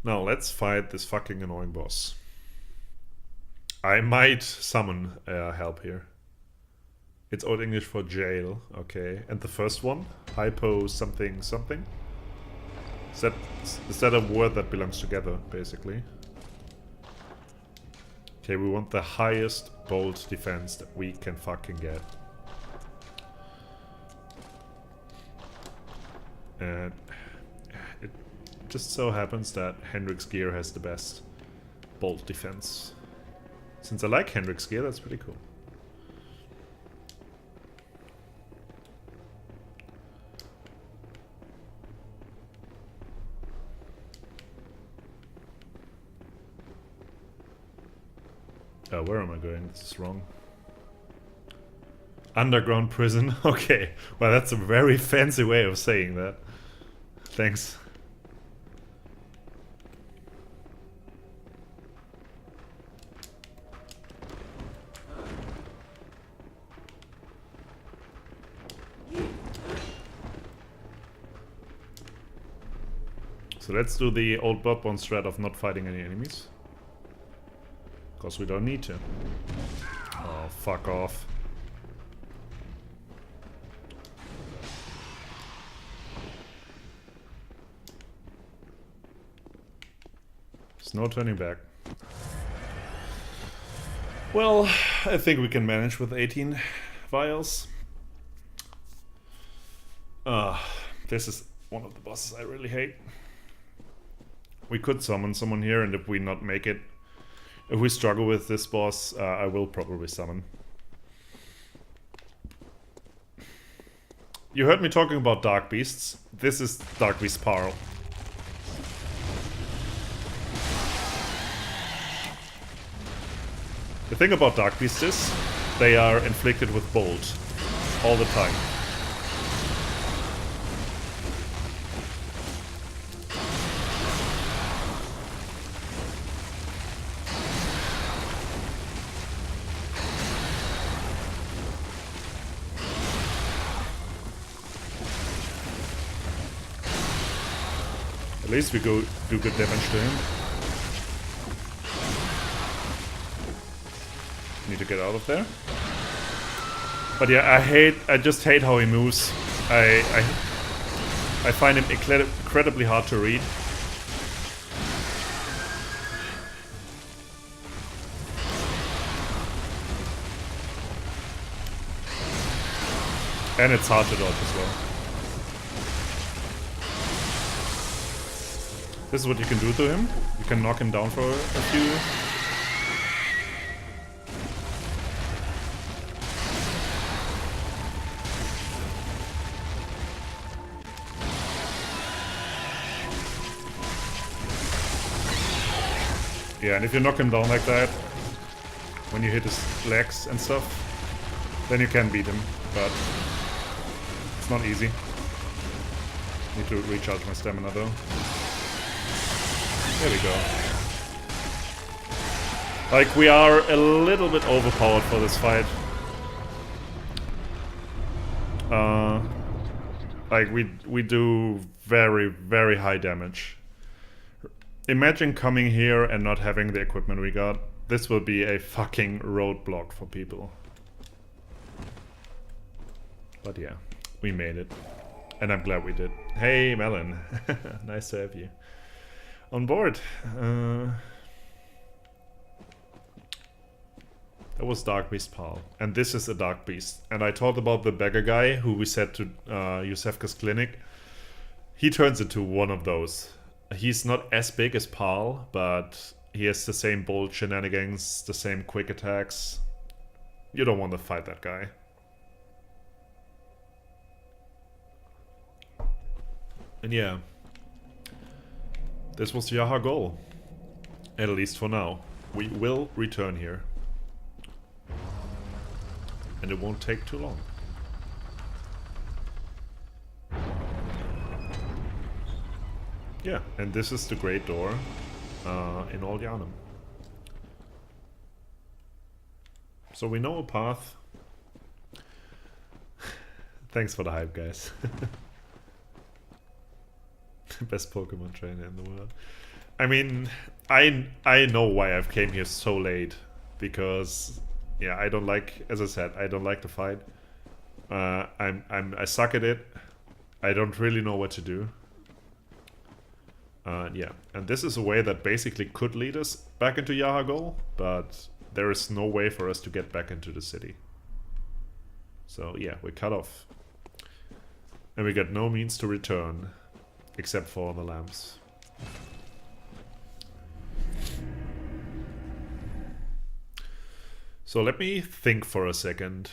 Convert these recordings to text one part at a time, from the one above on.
Now let's fight this fucking annoying boss. I might summon help here. It's Old English for jail, okay. And the first one? Hypo something something? Is that a word that belongs together, basically? Okay, we want the highest bolt defense that we can fucking get. And it just so happens that Hendrik's gear has the best bolt defense. Since I like Hendrik's gear, that's pretty cool. Oh, where am I going? This is wrong. Underground prison? Okay. Well, that's a very fancy way of saying that. Thanks. So let's do the old Bloodborne strat of not fighting any enemies. Because we don't need to. Oh, fuck off. There's no turning back. Well, I think we can manage with 18 vials. This is one of the bosses I really hate. We could summon someone here, and if we not make it, if we struggle with this boss, I will probably summon. You heard me talking about Dark Beasts. This is Dark Beast Parl. The thing about Dark Beasts is, they are inflicted with bolt all the time. At least we do good damage to him. Need to get out of there. But yeah, I just hate how he moves. I find him incredibly hard to read. And it's hard to dodge as well. This is what you can do to him. You can knock him down for a few. Yeah, and if you knock him down like that, when you hit his legs and stuff, then you can beat him, but it's not easy. Need to recharge my stamina though. There we go. Like, we are a little bit overpowered for this fight. Like, we do very, very high damage. Imagine coming here and not having the equipment we got. This will be a fucking roadblock for people. But yeah, we made it. And I'm glad we did. Hey, Melon. Nice to have you on board. That was Dark Beast Pal. And this is a Dark Beast. And I talked about the beggar guy who we sent to Yusefka's clinic. He turns into one of those. He's not as big as Pal, but he has the same bold shenanigans, the same quick attacks. You don't want to fight that guy. And yeah, this was Yaha goal. At least for now. We will return here. And it won't take too long. Yeah, and this is the Great Door in Old Yharnam. So we know a path. Thanks for the hype, guys. Best Pokemon trainer in the world. I mean, I know why I've came here so late, because yeah, I don't like, as I said, I don't like to fight. I suck at it. I don't really know what to do. Yeah, and this is a way that basically could lead us back into Yharnam, but there is no way for us to get back into the city. So yeah, we're cut off. And we got no means to return, except for the lamps. So let me think for a second.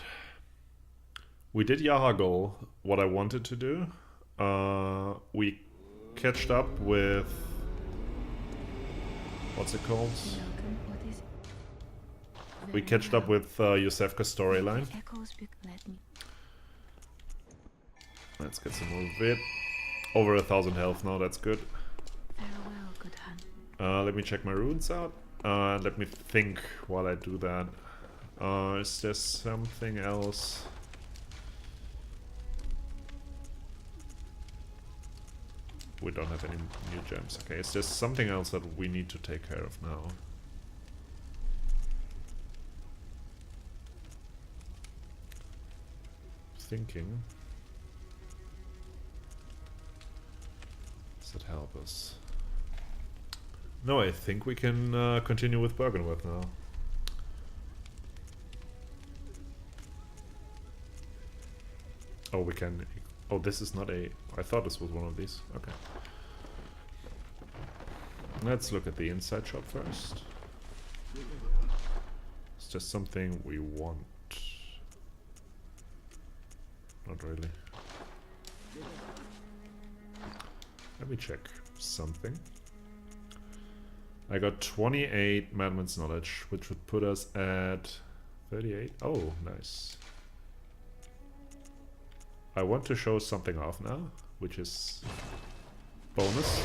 We did Yharnam, what I wanted to do. We catched up with... what's it called? We catched up with Yusefka's storyline. Let's get some more of it. Over 1,000 health now, that's good. Let me check my runes out. Let me think while I do that. Is there something else? We don't have any new gems. Okay, is there something else that we need to take care of now? Thinking. Does that help us? No, I think we can continue with Bergenworth now. Oh, we can... oh, this is not a... I thought this was one of these. Okay. Let's look at the inside shop first. It's just something we want. Not really. Let me check something. I got 28 Madman's Knowledge, which would put us at 38. Oh, nice. I want to show something off now, which is bonus.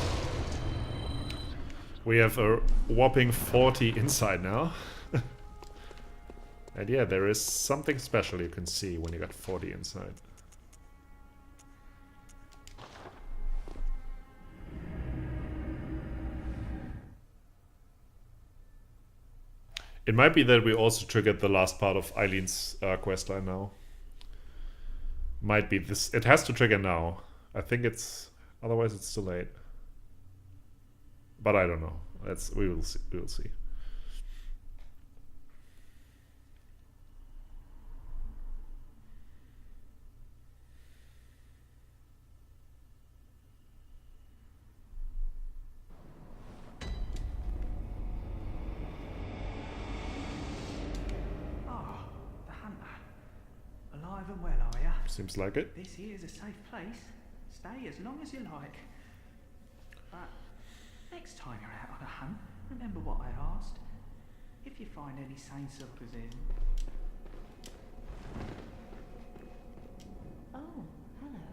We have a whopping 40 inside now. And yeah, there is something special you can see when you got 40 inside. It might be that we also triggered the last part of Eileen's questline now. Might be this. It has to trigger now. I think it's... otherwise it's too late. But I don't know. We will see. We will see. And well, are ya? Seems like it. This here's a safe place. Stay as long as you like. But next time you're out on a hunt, remember what I asked. If you find any sane suckers in. Oh, hello.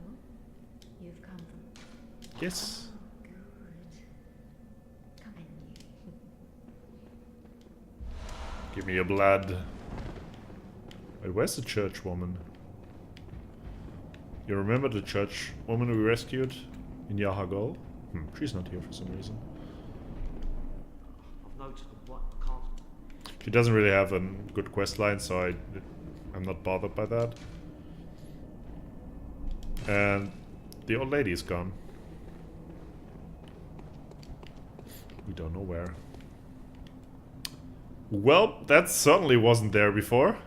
You've come from... Yes. Good. Come in, you. Give me your blood. Wait, where's the church woman? You remember the church woman we rescued in Yharnam? She's not here for some reason. I've noted what I can't. She doesn't really have a good quest line, so I'm not bothered by that. And the old lady is gone. We don't know where. Well, that certainly wasn't there before.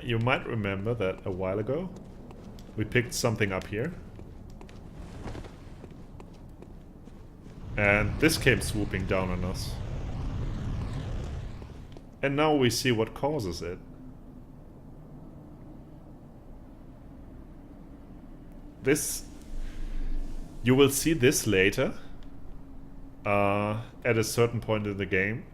You might remember that a while ago we picked something up here. And this came swooping down on us. And now we see what causes it. This... you will see this later. At a certain point in the game.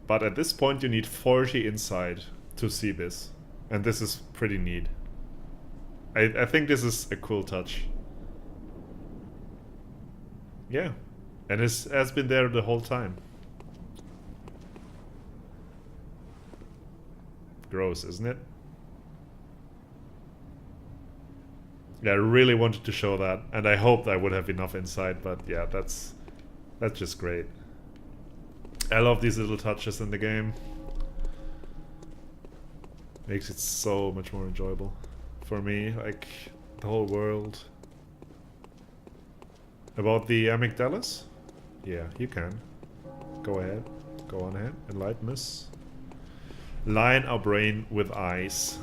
But at this point you need 40 inside to see this. And this is pretty neat. I think this is a cool touch. Yeah. And it has been there the whole time. Gross, isn't it? Yeah, I really wanted to show that, and I hoped I would have enough insight, but yeah, that's just great. I love these little touches in the game. Makes it so much more enjoyable for me, like the whole world. About the amygdalas? Yeah, you can. Go ahead. Go on ahead. Enlighten us. Line our brain with eyes.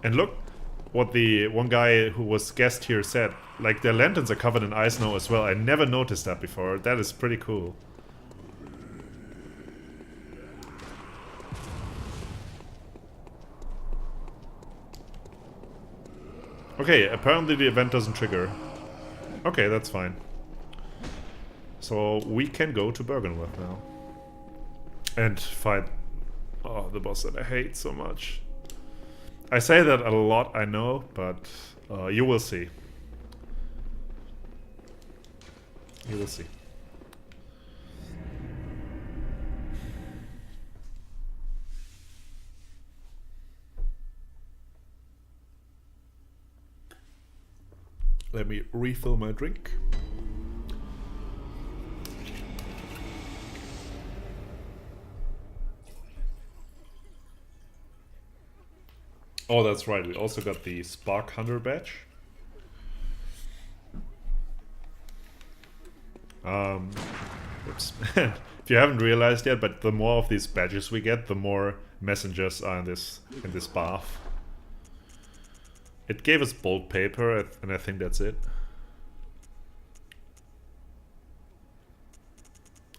And look what the one guy who was guest here said. Like, their lanterns are covered in ice now as well. I never noticed that before. That is pretty cool. Okay, apparently the event doesn't trigger. Okay, that's fine. So we can go to Bergenworth now. And fight... Oh, the boss that I hate so much. I say that a lot, I know, but you will see. You will see. Let me refill my drink. Oh, that's right. We also got the Spark Hunter badge. Oops. If you haven't realized yet, but the more of these badges we get, the more messengers are in this bath. It gave us bold paper, and I think that's it.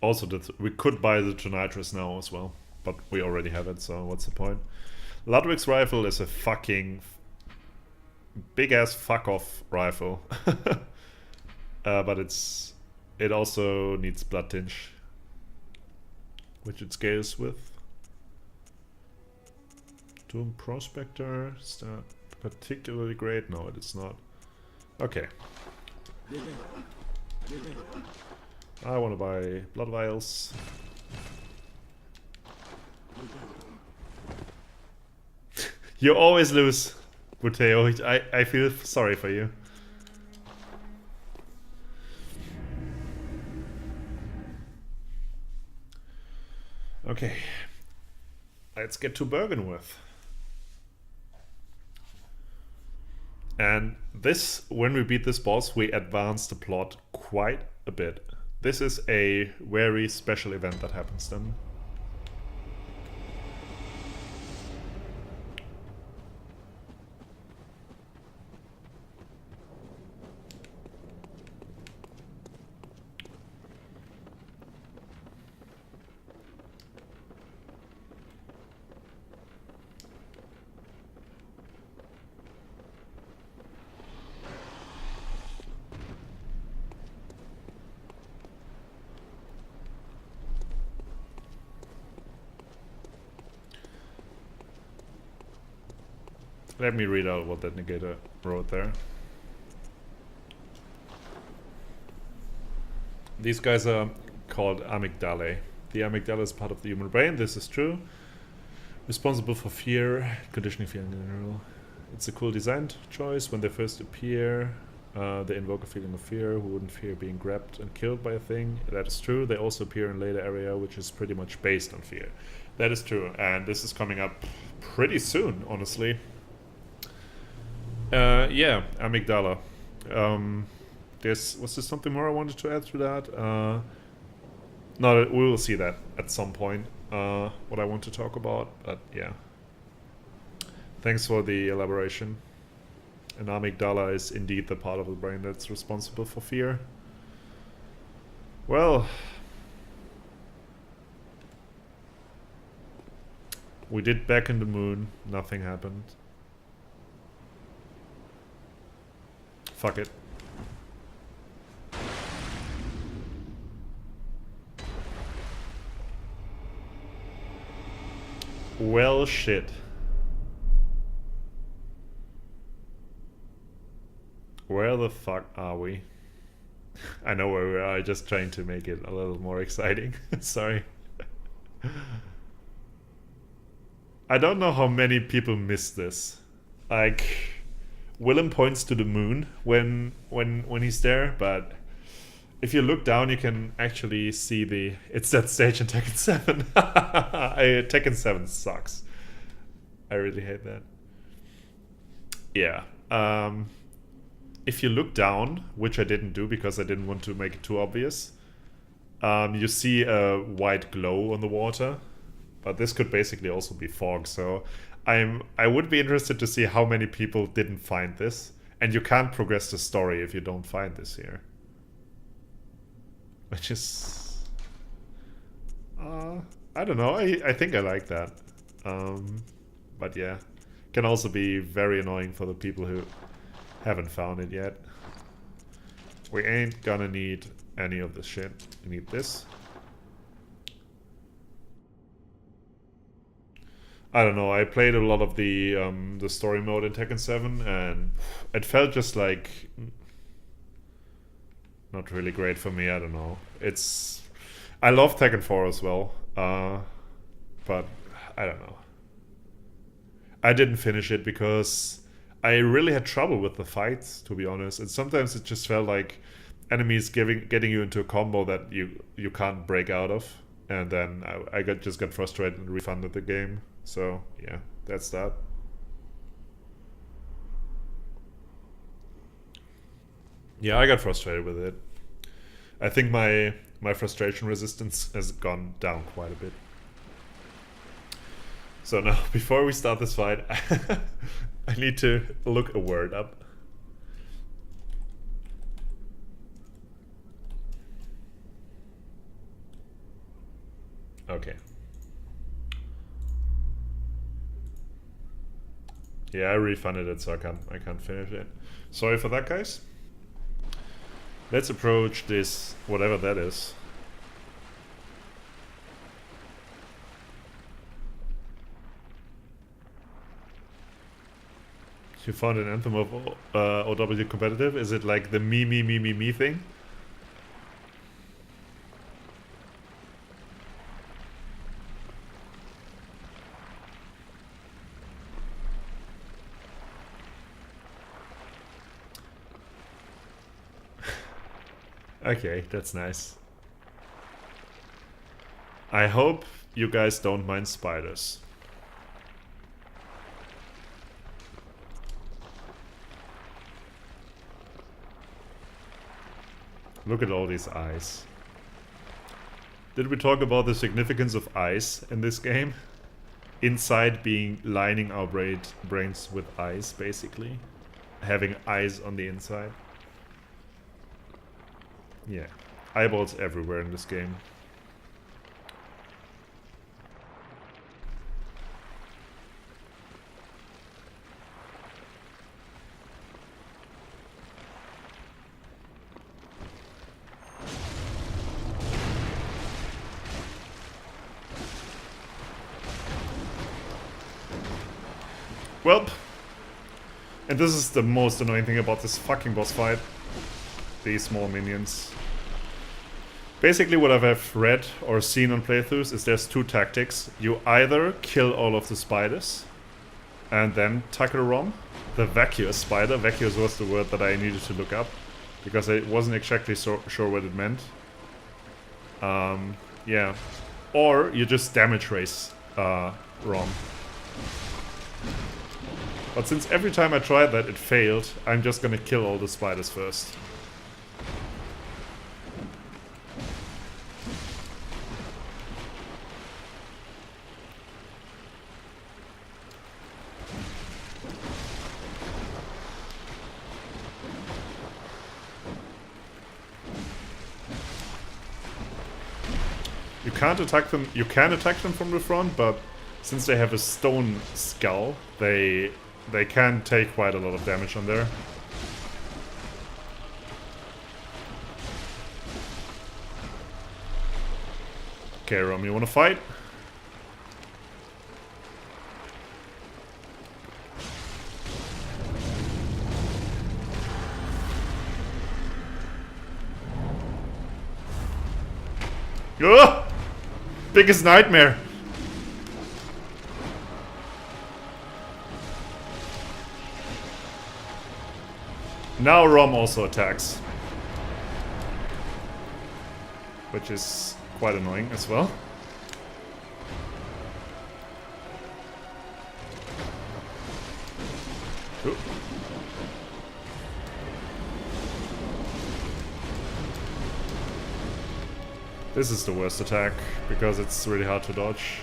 Also, we could buy the Tonitrus now as well, but we already have it, so what's the point? Ludwig's rifle is a fucking big-ass fuck-off rifle. But it also needs blood tinge, which it scales with. Doom Prospector, is that particularly great? No, it is not. Okay. I want to buy blood vials. You always lose, Buteo. I feel sorry for you. Okay. Let's get to Bergenworth. And this, when we beat this boss, we advance the plot quite a bit. This is a very special event that happens then. Let me read out what that negator wrote there. These guys are called amygdalae. The amygdala is part of the human brain, this is true. Responsible for fear, conditioning fear in general. It's a cool design choice. When they first appear, they invoke a feeling of fear. Who wouldn't fear being grabbed and killed by a thing? That is true. They also appear in later area, which is pretty much based on fear. That is true, and this is coming up pretty soon, honestly. Yeah, amygdala. Was there something more I wanted to add to that? No, we will see that at some point, what I want to talk about, but yeah. Thanks for the elaboration. An amygdala is indeed the part of the brain that's responsible for fear. Well, we did back in the moon, nothing happened. Fuck it. Well, shit. Where the fuck are we? I know where we are, just trying to make it a little more exciting. Sorry. I don't know how many people miss this. Like, Willem points to the moon when he's there, but if you look down, you can actually see the... It's that stage in Tekken 7. Tekken 7 sucks. I really hate that. Yeah. If you look down, which I didn't do because I didn't want to make it too obvious, you see a white glow on the water. But this could basically also be fog, so I would be interested to see how many people didn't find this. And you can't progress the story if you don't find this here. Which is... I don't know, I think I like that. But yeah, can also be very annoying for the people who haven't found it yet. We ain't gonna need any of this shit. We need this. I don't know, I played a lot of the story mode in Tekken 7 and it felt just like not really great for me, I don't know. I love Tekken 4 as well, but I don't know. I didn't finish it because I really had trouble with the fights, to be honest. And sometimes it just felt like enemies getting you into a combo that you can't break out of. And then I just got frustrated and refunded the game. So yeah, that's that. Yeah, I got frustrated with it. I think my frustration resistance has gone down quite a bit. So now, before we start this fight, I need to look a word up. Okay. Yeah, I refunded it, so I can't finish it. Sorry for that, guys. Let's approach this, whatever that is. You found an anthem of OW competitive? Is it like the me thing? Okay, that's nice. I hope you guys don't mind spiders. Look at all these eyes. Did we talk about the significance of eyes in this game? Inside being lining our brains with eyes, basically. Having eyes on the inside. Yeah, eyeballs everywhere in this game. Well, and this is the most annoying thing about this fucking boss fight. These small minions. Basically what I've read or seen on playthroughs is there's two tactics. You either kill all of the spiders and then tackle a ROM. The vacuous spider. Vacuous was the word that I needed to look up because I wasn't exactly sure what it meant. Yeah. Or you just damage race ROM. But since every time I tried that it failed, I'm just gonna kill all the spiders first. You can't attack them. You can attack them from the front, but since they have a stone skull, they can take quite a lot of damage on there. Okay, Rom, you wanna fight? Ah! Biggest nightmare. Now Rom also attacks. Which is quite annoying as well. Ooh. This is the worst attack, because it's really hard to dodge.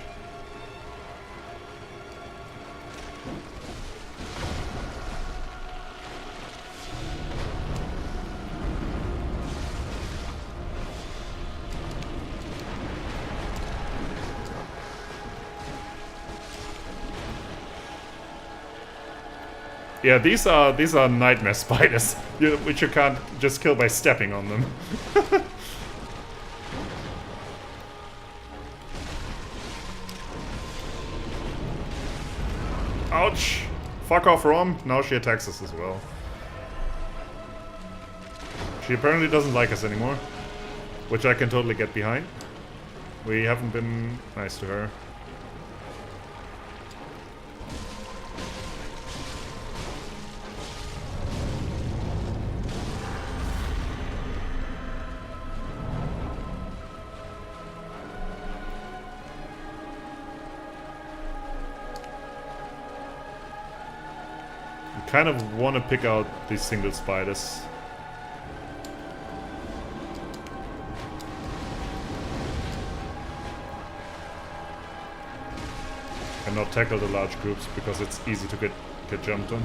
Yeah, these are nightmare spiders, which you can't just kill by stepping on them. Ouch! Fuck off, Rom. Now she attacks us as well. She apparently doesn't like us anymore, which I can totally get behind. We haven't been nice to her. Kind of want to pick out these single spiders. And not tackle the large groups because it's easy to get jumped on.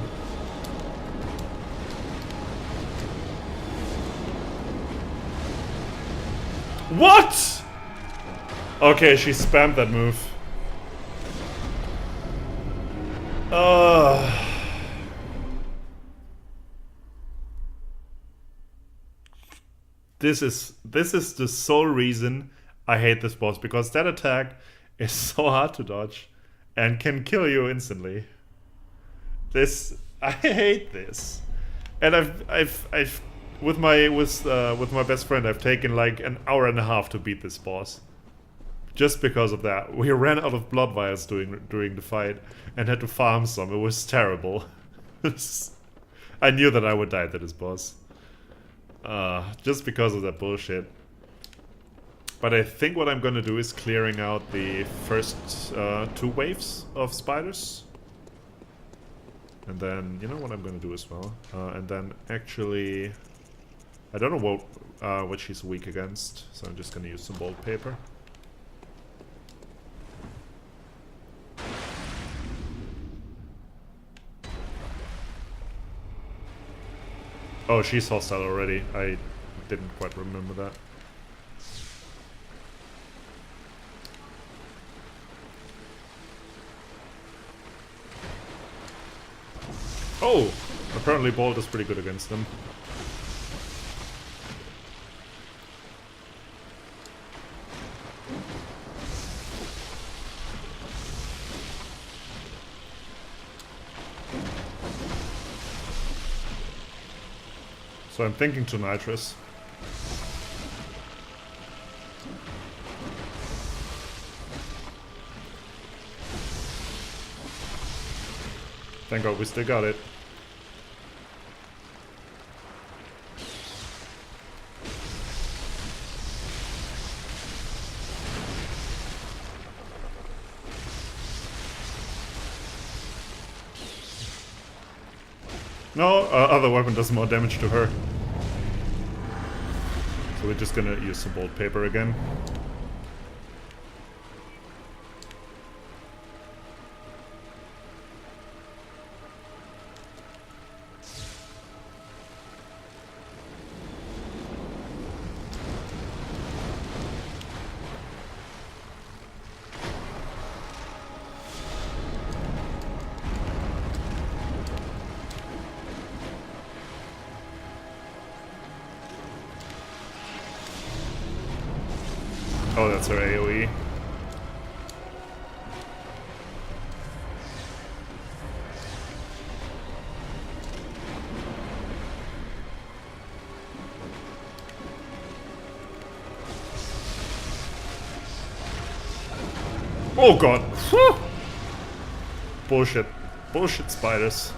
What? Okay, she spammed that move. This is the sole reason I hate this boss, because that attack is so hard to dodge and can kill you instantly. I hate this. And I've with my best friend I've taken like an hour and a half to beat this boss. Just because of that. We ran out of blood vials during the fight and had to farm some. It was terrible. I knew that I would die to this boss. Just because of that bullshit. But I think what I'm gonna do is clearing out the first 2 waves of spiders. And then, you know what I'm gonna do as well? And then actually... I don't know what she's weak against, so I'm just gonna use some bold paper. Oh, she's hostile already. I didn't quite remember that. Oh! Apparently Bolt is pretty good against them. So I'm thinking to nitrous. Thank God we still got it. No, other weapon does more damage to her. So we're just gonna use some bold paper again. Oh, that's her AoE. Oh god. Whew. Bullshit. Bullshit spiders.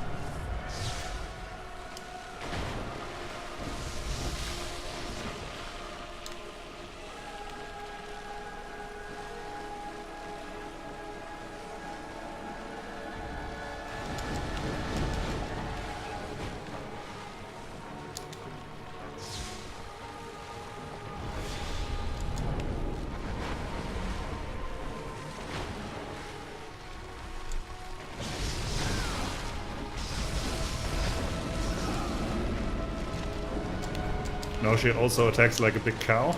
Now she also attacks like a big cow.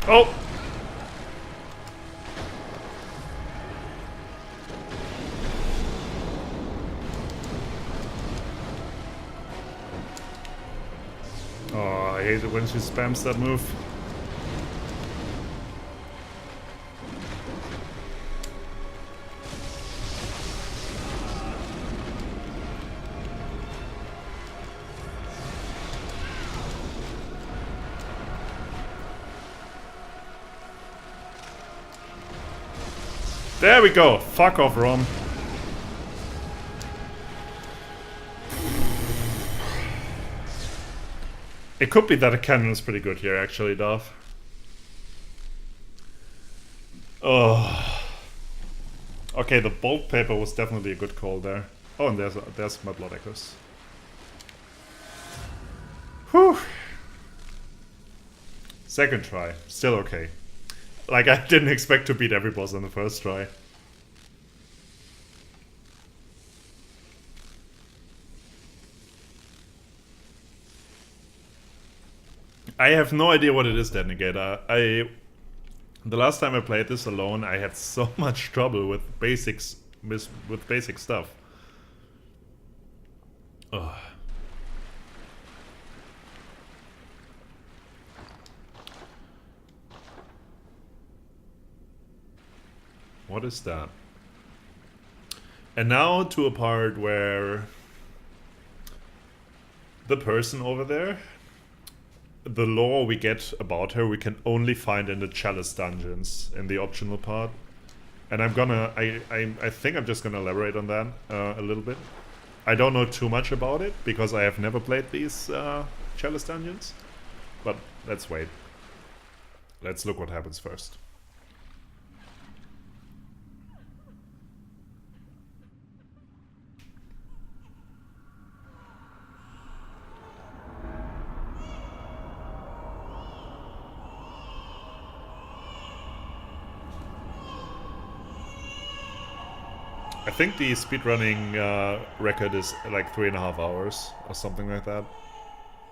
Oh! Oh, I hate it when she spams that move. There we go! Fuck off, Rom. It could be that a cannon is pretty good here, actually, Dov. Oh. Okay, the bolt paper was definitely a good call there. Oh, and there's my blood echoes. Whew. Second try, still okay. Like, I didn't expect to beat every boss on the first try. I have no idea what it is, Detonator. The last time I played this alone, I had so much trouble with basics, with basic stuff. Ugh. What is that? And now to a part where the person over there, the lore we get about her, we can only find in the Chalice dungeons in the optional part. And I'm gonna, I think I'm just gonna elaborate on that a little bit. I don't know too much about it because I have never played these Chalice dungeons. But let's wait. Let's look what happens first. I think the speedrunning record is like 3.5 hours or something like that.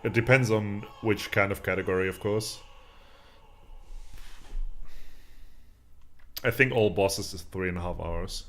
It depends on which kind of category, of course. I think all bosses is 3.5 hours.